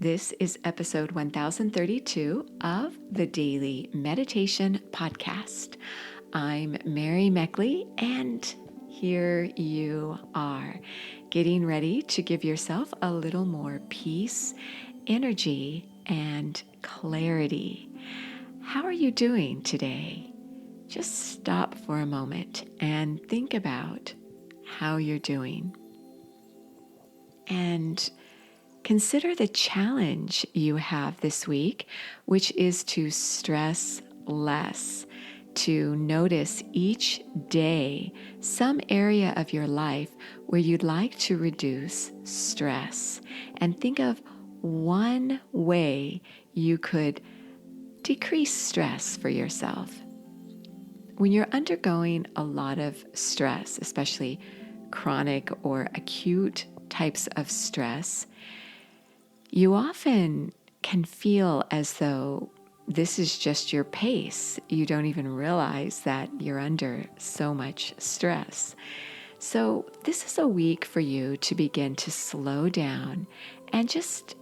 This is episode 1032 of the Daily Meditation Podcast. I'm Mary Meckley, and here you are, getting ready to give yourself a little more peace, energy, and clarity. How are you doing today? Just stop for a moment and think about how you're doing. And consider the challenge you have this week, which is to stress less, to notice each day some area of your life where you'd like to reduce stress, and think of one way you could decrease stress for yourself. When you're undergoing a lot of stress, especially chronic or acute types of stress, you often can feel as though this is just your pace. You don't even realize that you're under so much stress. So this is a week for you to begin to slow down and just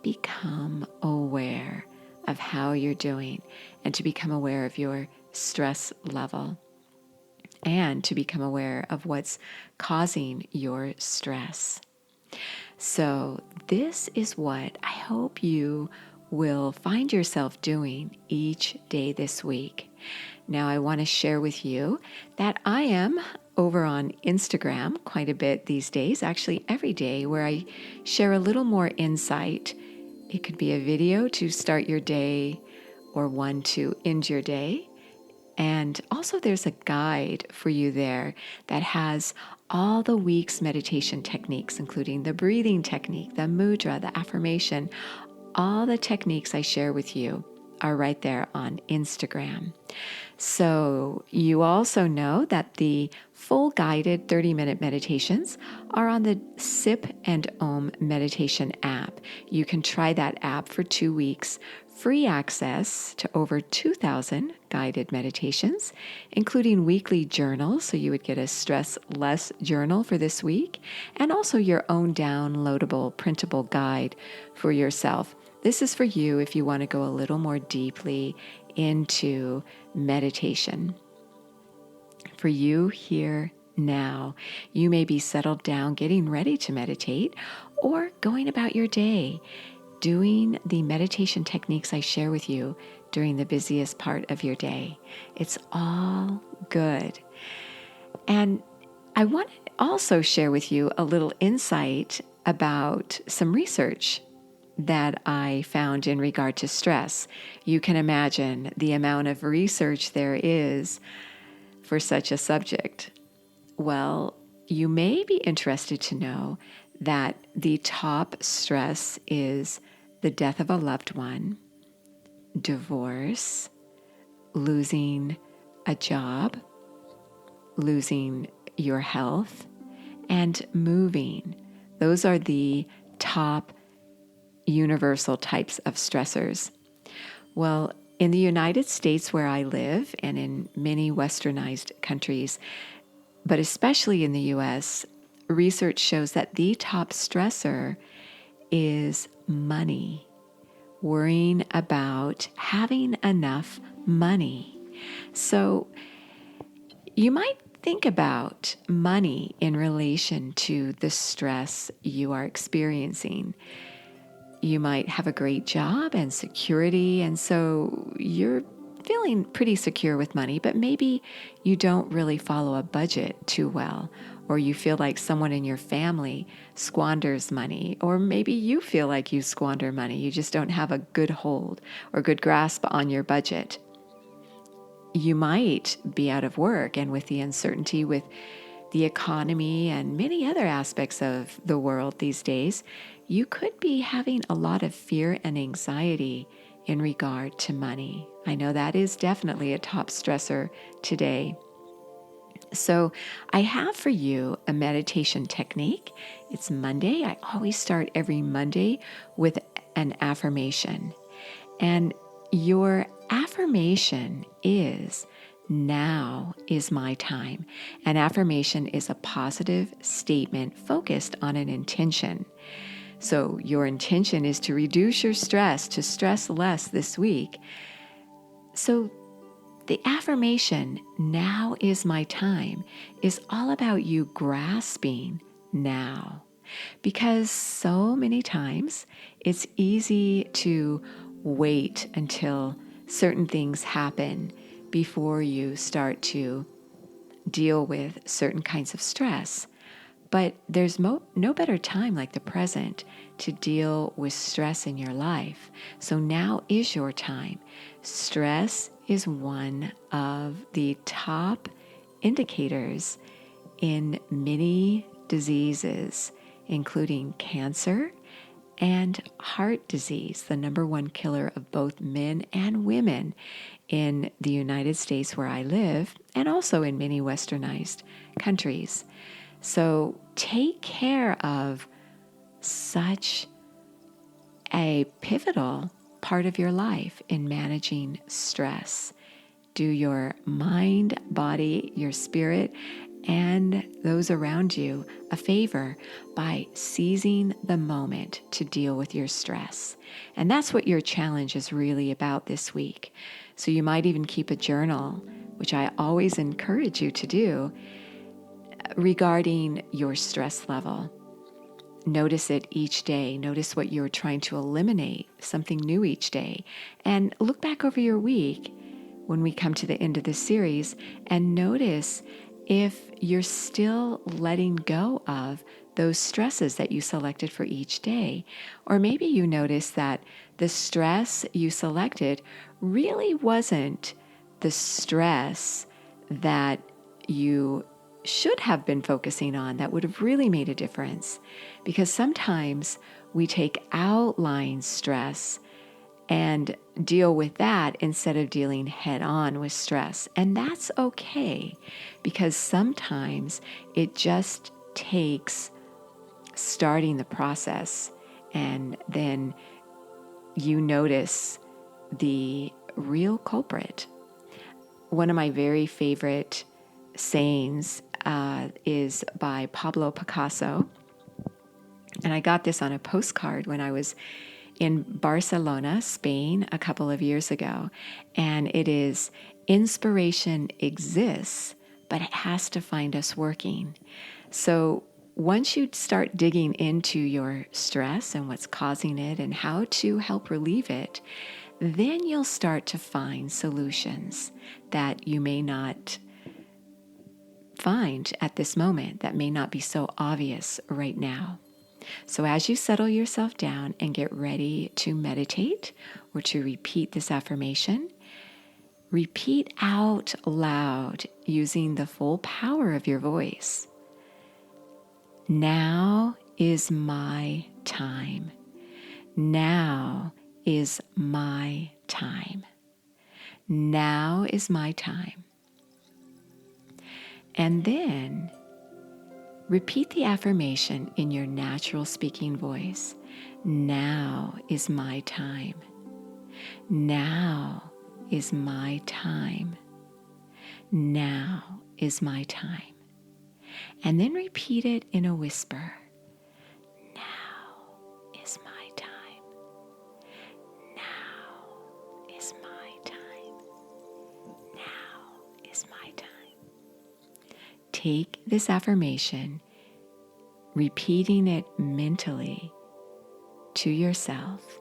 become aware of how you're doing, and to become aware of your stress level, and to become aware of what's causing your stress. So this is what I hope you will find yourself doing each day this week. Now, I want to share with you that I am over on Instagram quite a bit these days, actually every day, where I share a little more insight. It could be a video to start your day or one to end your day. And also there's a guide for you there that has all the week's meditation techniques, including the breathing technique, the mudra, the affirmation. All the techniques I share with you are right there on Instagram. So you also know that the full guided 30-minute meditations are on the Sip and Om meditation app. You can try that app for 2 weeks, free access to over 2,000 guided meditations, including weekly journals, so you would get a stress-less journal for this week, and also your own downloadable printable guide for yourself. This is for you if you want to go a little more deeply into meditation. For you here now, you may be settled down, getting ready to meditate, or going about your day, doing the meditation techniques I share with you during the busiest part of your day. It's all good. And I want to also share with you a little insight about some research that I found in regard to stress. You can imagine the amount of research there is for such a subject. Well, you may be interested to know that the top stress is the death of a loved one, divorce, losing a job, losing your health, and moving. Those are the top universal types of stressors. Well, in the United States where I live, and in many westernized countries, but especially in the US, research shows that the top stressor is money, worrying about having enough money. So you might think about money in relation to the stress you are experiencing. You might have a great job and security, and so you're feeling pretty secure with money, but maybe you don't really follow a budget too well, or you feel like someone in your family squanders money, or maybe you feel like you squander money. You just don't have a good hold or good grasp on your budget. You might be out of work, and with the uncertainty with the economy and many other aspects of the world these days, you could be having a lot of fear and anxiety in regard to money. I know that is definitely a top stressor today. So I have for you a meditation technique. It's Monday. I always start every Monday with an affirmation. And your affirmation is, "Now is my time." An affirmation is a positive statement focused on an intention. So your intention is to reduce your stress, to stress less this week. So the affirmation, now is my time, is all about you grasping now. Because so many times it's easy to wait until certain things happen before you start to deal with certain kinds of stress. But there's no better time like the present to deal with stress in your life. So now is your time. Stress is one of the top indicators in many diseases, including cancer and heart disease, the number one killer of both men and women in the United States where I live, and also in many westernized countries. So take care of such a pivotal part of your life in managing stress. Do your mind, body, your spirit, and those around you a favor by seizing the moment to deal with your stress. And that's what your challenge is really about this week. So you might even keep a journal, which I always encourage you to do, regarding your stress level. Notice it each day. Notice what you're trying to eliminate, something new each day. And look back over your week when we come to the end of this series and notice if you're still letting go of those stresses that you selected for each day. Or maybe you notice that the stress you selected really wasn't the stress that you should have been focusing on that would have really made a difference. Because sometimes we take outline stress and deal with that instead of dealing head on with stress. And that's okay, because sometimes it just takes starting the process and then you notice the real culprit. One of my very favorite sayings is by Pablo Picasso. And I got this on a postcard when I was in Barcelona, Spain, a couple of years ago. And it is, inspiration exists, but it has to find us working. So once you start digging into your stress and what's causing it and how to help relieve it, then you'll start to find solutions that you may not find at this moment, that may not be so obvious right now. So as you settle yourself down and get ready to meditate or to repeat this affirmation, repeat out loud using the full power of your voice. Now is my time. Now is my time. Now is my time. And then repeat the affirmation in your natural speaking voice. Now is my time. Now is my time. Now is my time. And then repeat it in a whisper. Now is my time. Now is my time. Now is my time. Take this affirmation, repeating it mentally to yourself,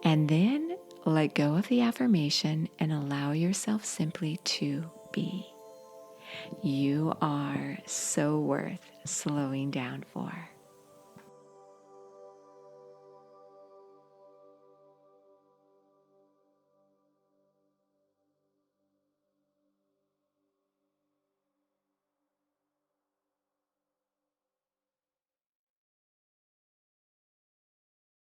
and then let go of the affirmation and allow yourself simply to be. You are so worth slowing down for.